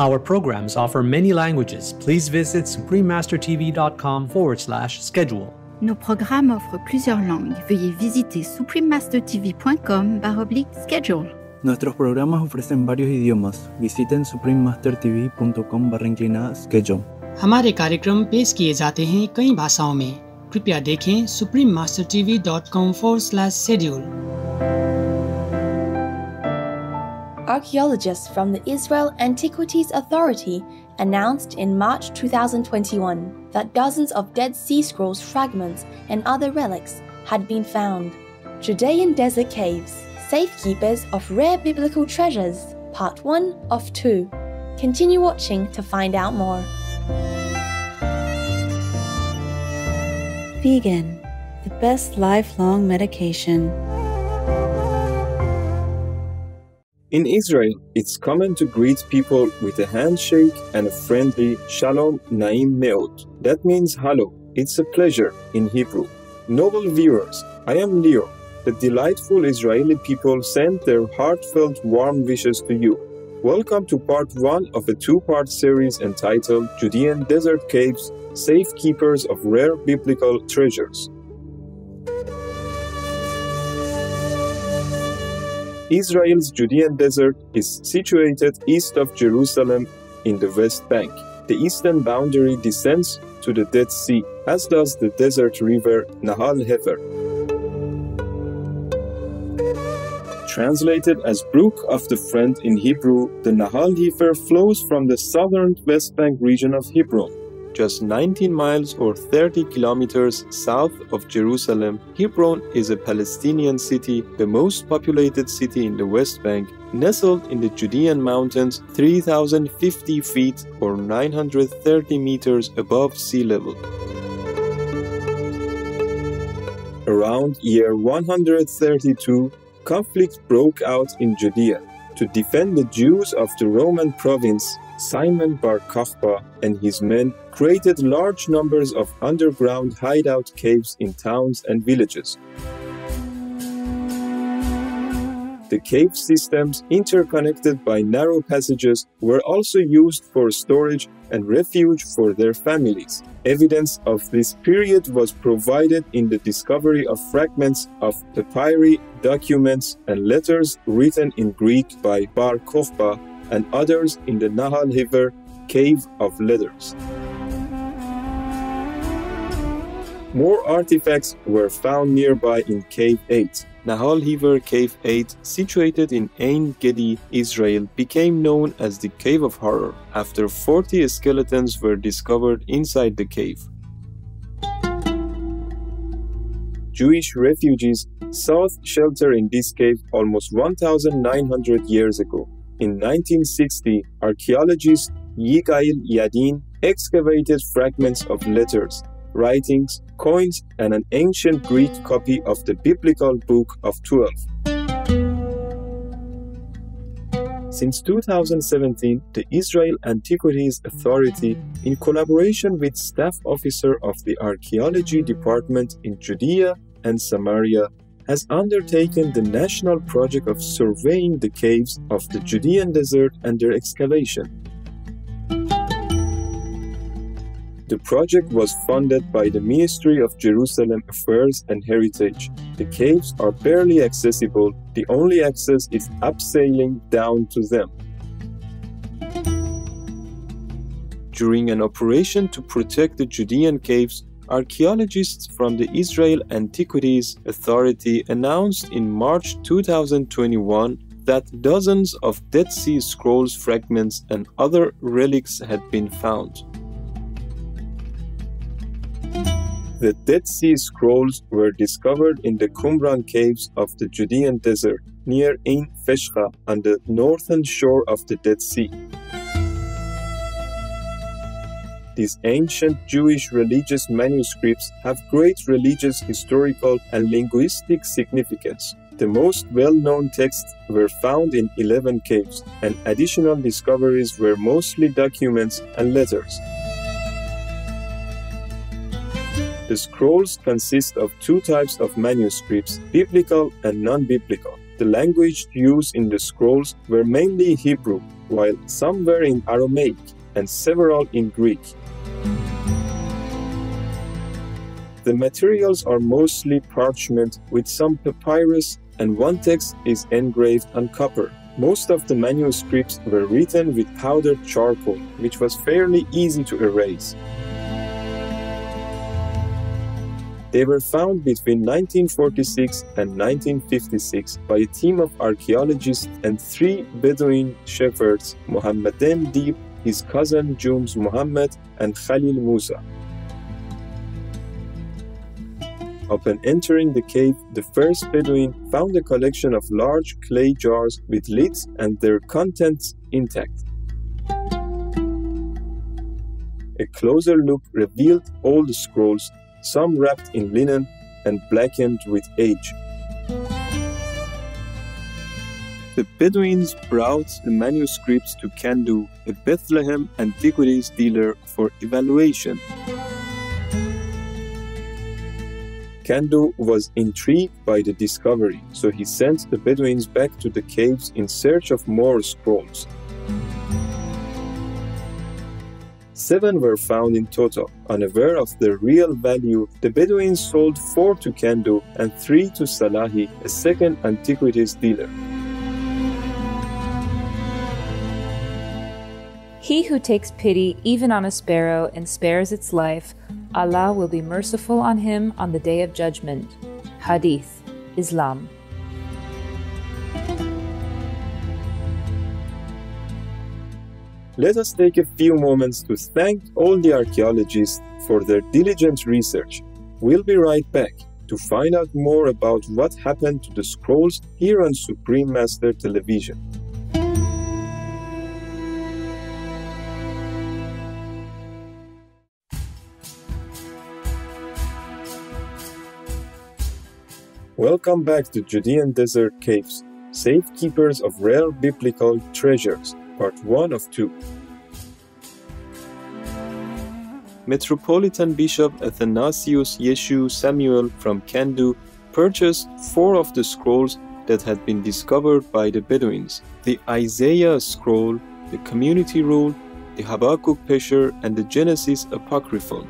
Our programs offer many languages. Please visit suprememastertv.com/schedule. Nos programmes offrent plusieurs langues. Veuillez visiter suprememastertv.com/schedule. Nuestros programas ofrecen varios idiomas. Visiten suprememastertv.com/schedule. हमारे कार्यक्रम पेश किए जाते हैं कई भाषाओं में। कृपया देखें suprememastertv.com/schedule. Archaeologists from the Israel Antiquities Authority announced in March 2021 that dozens of Dead Sea Scrolls fragments and other relics had been found. Judean Desert Caves, Safekeepers of Rare Biblical Treasures, Part 1 of 2. Continue watching to find out more. Vegan, the best lifelong medication. In Israel, it's common to greet people with a handshake and a friendly Shalom Naim Meod. That means hello, it's a pleasure in Hebrew. Noble viewers, I am Leo. The delightful Israeli people send their heartfelt warm wishes to you. Welcome to part 1 of a 2-part series entitled Judean Desert Caves, Safekeepers of Rare Biblical Treasures. Israel's Judean desert is situated east of Jerusalem in the West Bank. The eastern boundary descends to the Dead Sea, as does the desert river Nahal Hefer. Translated as Brook of the Friend in Hebrew, the Nahal Hefer flows from the southern West Bank region of Hebron. Just 19 miles or 30 kilometers south of Jerusalem, Hebron is a Palestinian city, the most populated city in the West Bank, nestled in the Judean mountains 3,050 feet or 930 meters above sea level. Around year 132, conflict broke out in Judea. To defend the Jews of the Roman province, Simon Bar Kokhba and his men created large numbers of underground hideout caves in towns and villages. The cave systems, interconnected by narrow passages, were also used for storage and refuge for their families. Evidence of this period was provided in the discovery of fragments of papyri, documents, and letters written in Greek by Bar Kokhba and others in the Nahal Hefer Cave of Letters. More artifacts were found nearby in Cave 8. Nahal Hefer Cave 8, situated in Ein Gedi, Israel, became known as the Cave of Horror after 40 skeletons were discovered inside the cave. Jewish refugees sought shelter in this cave almost 1,900 years ago. In 1960, archaeologist Yigail Yadin excavated fragments of letters, writings, coins, and an ancient Greek copy of the biblical Book of 12. Since 2017, the Israel Antiquities Authority, in collaboration with staff officer of the Archaeology Department in Judea and Samaria, has undertaken the national project of surveying the caves of the Judean desert and their excavation. The project was funded by the Ministry of Jerusalem Affairs and Heritage. The caves are barely accessible. The only access is abseiling down to them. During an operation to protect the Judean caves, archaeologists from the Israel Antiquities Authority announced in March 2021 that dozens of Dead Sea Scrolls fragments and other relics had been found. The Dead Sea Scrolls were discovered in the Qumran caves of the Judean desert near Ein Feshcha on the northern shore of the Dead Sea. These ancient Jewish religious manuscripts have great religious, historical, and linguistic significance. The most well-known texts were found in 11 caves, and additional discoveries were mostly documents and letters. The scrolls consist of two types of manuscripts, biblical and non-biblical. The language used in the scrolls were mainly Hebrew, while some were in Aramaic and several in Greek. The materials are mostly parchment with some papyrus, and one text is engraved on copper. Most of the manuscripts were written with powdered charcoal, which was fairly easy to erase. They were found between 1946 and 1956 by a team of archaeologists and 3 Bedouin shepherds, Mohammedan Deeb, his cousin Jums Muhammad, and Khalil Musa. Upon entering the cave, the first Bedouin found a collection of large clay jars with lids and their contents intact. A closer look revealed all the scrolls, some wrapped in linen and blackened with age. The Bedouins brought the manuscripts to Kandu, a Bethlehem antiquities dealer, for evaluation. Kandu was intrigued by the discovery, so he sent the Bedouins back to the caves in search of more scrolls. 7 were found in total. Unaware of their real value, the Bedouins sold 4 to Kandu and 3 to Salahi, a second antiquities dealer. He who takes pity even on a sparrow and spares its life, Allah will be merciful on him on the Day of Judgment. Hadith, Islam. Let us take a few moments to thank all the archaeologists for their diligent research. We'll be right back to find out more about what happened to the scrolls here on Supreme Master Television. Welcome back to Judean Desert Caves, Safekeepers of Rare Biblical Treasures, Part 1 of 2. Metropolitan Bishop Athanasius Yeshu Samuel from Kandu purchased 4 of the scrolls that had been discovered by the Bedouins: the Isaiah scroll, the Community Rule, the Habakkuk Pesher, and the Genesis Apocryphon.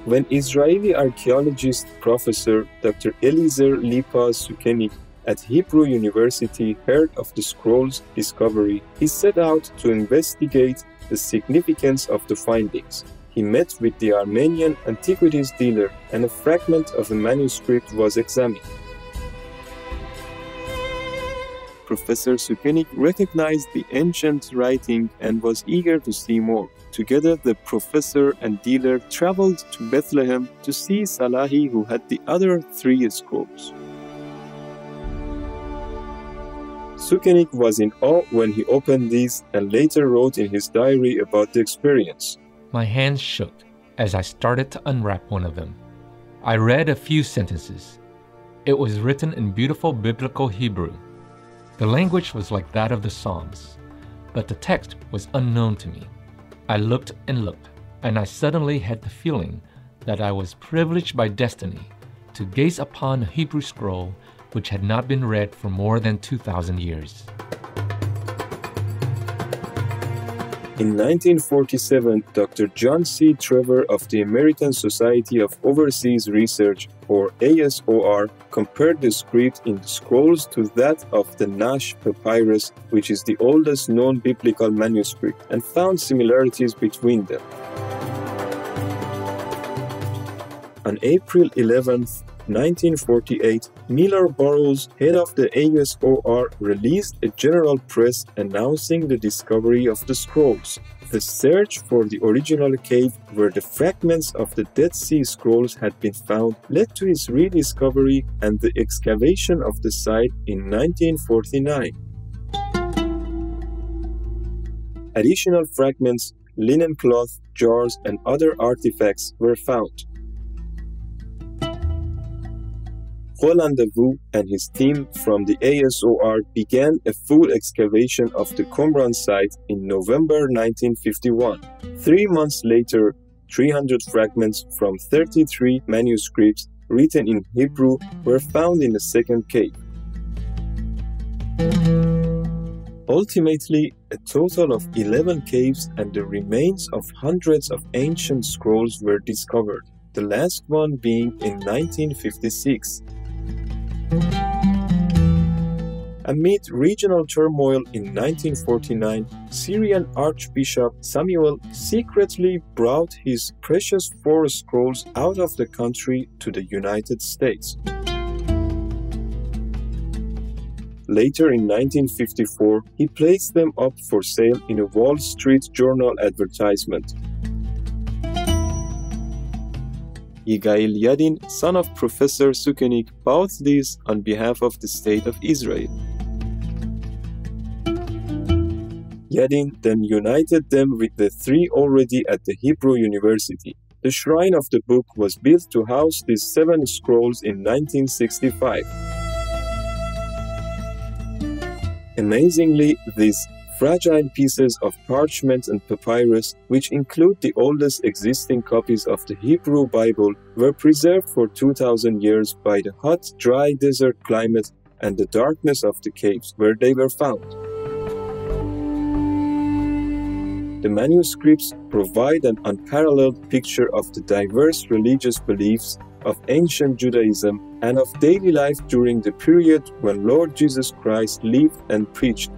When Israeli archaeologist Professor Dr. Eliezer Lipa Sukenik at Hebrew University heard of the scrolls' discovery, he set out to investigate the significance of the findings. He met with the Armenian antiquities dealer, and a fragment of a manuscript was examined. Professor Sukenik recognized the ancient writing and was eager to see more. Together, the professor and dealer traveled to Bethlehem to see Salahi, who had the other 3 scrolls. Sukenik was in awe when he opened these and later wrote in his diary about the experience. My hands shook as I started to unwrap one of them. I read a few sentences. It was written in beautiful biblical Hebrew. The language was like that of the Psalms, but the text was unknown to me. I looked, and I suddenly had the feeling that I was privileged by destiny to gaze upon a Hebrew scroll which had not been read for more than 2,000 years. In 1947, Dr. John C. Trevor of the American Society of Overseas Research, or ASOR, compared the script in the scrolls to that of the Nash Papyrus, which is the oldest known biblical manuscript, and found similarities between them. On April 11, 1948, Miller Burrows, head of the ASOR, released a general press announcing the discovery of the scrolls. The search for the original cave where the fragments of the Dead Sea Scrolls had been found led to its rediscovery and the excavation of the site in 1949. Additional fragments, linen cloth, jars, and other artifacts were found. Roland Devoux and his team from the ASOR began a full excavation of the Qumran site in November 1951. 3 months later, 300 fragments from 33 manuscripts written in Hebrew were found in the second cave. Ultimately, a total of 11 caves and the remains of hundreds of ancient scrolls were discovered, the last one being in 1956. Amid regional turmoil in 1949, Syrian Archbishop Samuel secretly brought his precious 4 scrolls out of the country to the United States. Later in 1954, he placed them up for sale in a Wall Street Journal advertisement. Yigael Yadin, son of Professor Sukenik, bought these on behalf of the State of Israel. Yadin then united them with the 3 already at the Hebrew University. The shrine of the book was built to house these 7 scrolls in 1965. Amazingly, these fragile pieces of parchment and papyrus, which include the oldest existing copies of the Hebrew Bible, were preserved for 2,000 years by the hot, dry desert climate and the darkness of the caves where they were found. The manuscripts provide an unparalleled picture of the diverse religious beliefs of ancient Judaism and of daily life during the period when Lord Jesus Christ lived and preached.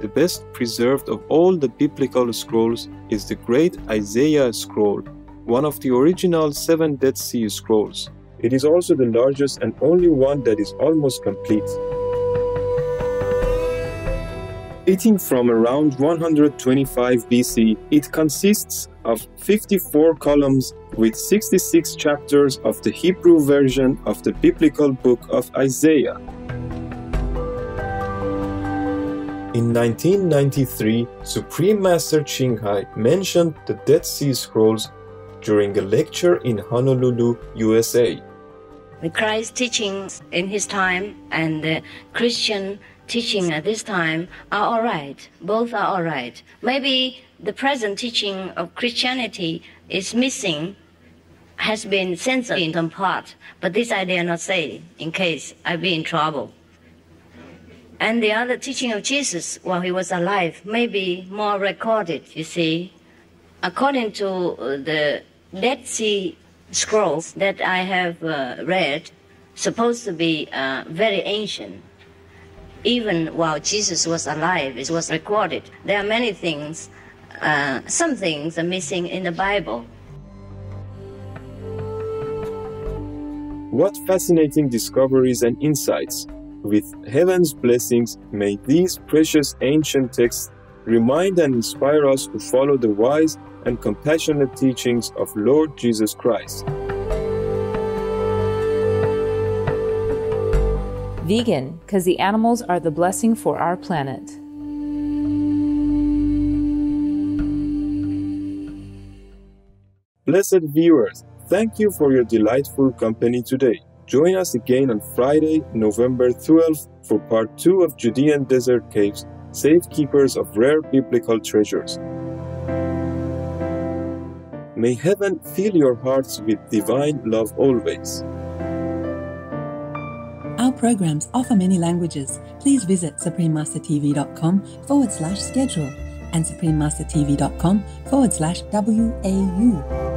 The best preserved of all the biblical scrolls is the great Isaiah scroll, one of the original 7 Dead Sea Scrolls. It is also the largest and only one that is almost complete. Dating from around 125 BC, it consists of 54 columns with 66 chapters of the Hebrew version of the biblical book of Isaiah. In 1993, Supreme Master Qinghai mentioned the Dead Sea Scrolls during a lecture in Honolulu, USA. The Christ teachings in his time and the Christian teaching at this time are all right. Both are all right. Maybe the present teaching of Christianity is missing, has been censored in some part, but this I dare not say in case I be in trouble. And the other teaching of Jesus while he was alive may be more recorded, you see. According to the Dead Sea Scrolls that I have read, supposed to be very ancient. Even while Jesus was alive, it was recorded. There are many things, some things are missing in the Bible. What fascinating discoveries and insights! With heaven's blessings, may these precious ancient texts remind and inspire us to follow the wise and compassionate teachings of Lord Jesus Christ. Vegan, because the animals are the blessing for our planet. Blessed viewers, thank you for your delightful company today. Join us again on Friday, November 12th for part 2 of Judean Desert Caves, Safekeepers of Rare Biblical Treasures. May heaven fill your hearts with divine love always. Our programs offer many languages. Please visit suprememastertv.com/schedule and suprememastertv.com/WAU.